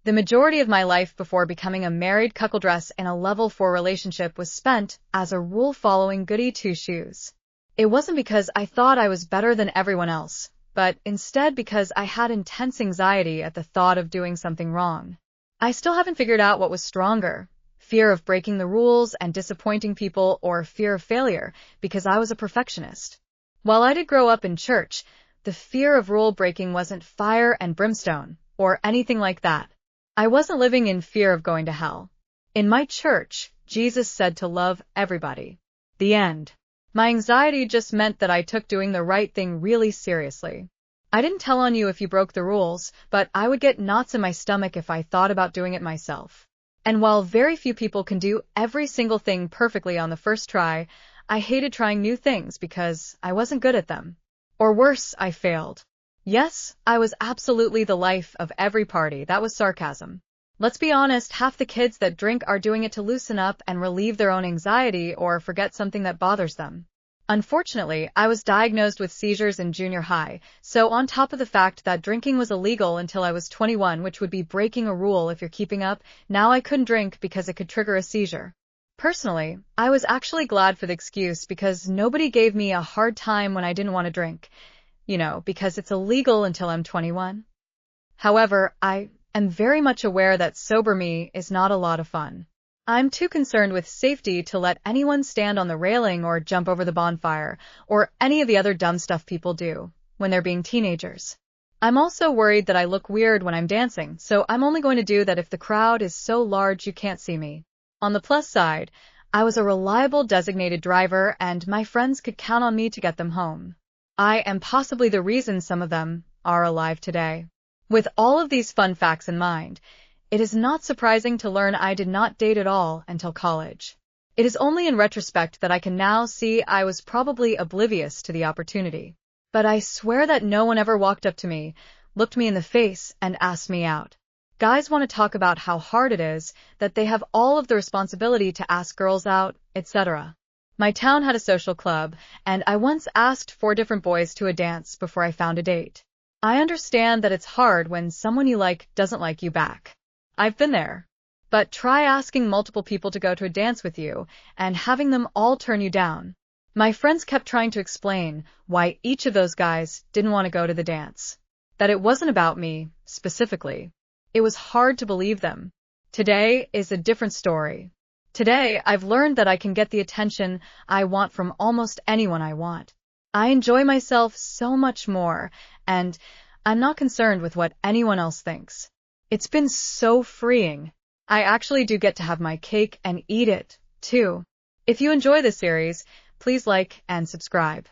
The majority of my life before becoming a married cuckoldress in a level 4 relationship was spent as a rule-following goody two-shoes. It wasn't because I thought I was better than everyone else, but instead because I had intense anxiety at the thought of doing something wrong. I still haven't figured out what was stronger, fear of breaking the rules and disappointing people or fear of failure, because I was a perfectionist. While I did grow up in church, the fear of rule breaking wasn't fire and brimstone or anything like that. I wasn't living in fear of going to hell. In my church, Jesus said to love everybody. The end. My anxiety just meant that I took doing the right thing really seriously. I didn't tell on you if you broke the rules, but I would get knots in my stomach if I thought about doing it myself. And while very few people can do every single thing perfectly on the first try, I hated trying new things because I wasn't good at them. Or worse, I failed. Yes, I was absolutely the life of every party. That was sarcasm. Let's be honest, half the kids that drink are doing it to loosen up and relieve their own anxiety or forget something that bothers them. Unfortunately, I was diagnosed with seizures in junior high, so on top of the fact that drinking was illegal until I was 21, which would be breaking a rule if you're keeping up, now I couldn't drink because it could trigger a seizure. Personally, I was actually glad for the excuse because nobody gave me a hard time when I didn't want to drink. Because it's illegal until I'm 21. However, I am very much aware that sober me is not a lot of fun. I'm too concerned with safety to let anyone stand on the railing or jump over the bonfire, or any of the other dumb stuff people do when they're being teenagers. I'm also worried that I look weird when I'm dancing, so I'm only going to do that if the crowd is so large you can't see me. On the plus side, I was a reliable designated driver and my friends could count on me to get them home. I am possibly the reason some of them are alive today. With all of these fun facts in mind, it is not surprising to learn I did not date at all until college. It is only in retrospect that I can now see I was probably oblivious to the opportunity. But I swear that no one ever walked up to me, looked me in the face, and asked me out. Guys want to talk about how hard it is, that they have all of the responsibility to ask girls out, etc. My town had a social club, and I once asked 4 different boys to a dance before I found a date. I understand that it's hard when someone you like doesn't like you back. I've been there. But try asking multiple people to go to a dance with you, and having them all turn you down. My friends kept trying to explain why each of those guys didn't want to go to the dance. That it wasn't about me, specifically. It was hard to believe them. Today is a different story. Today, I've learned that I can get the attention I want from almost anyone I want. I enjoy myself so much more, and I'm not concerned with what anyone else thinks. It's been so freeing. I actually do get to have my cake and eat it, too. If you enjoy this series, please like and subscribe.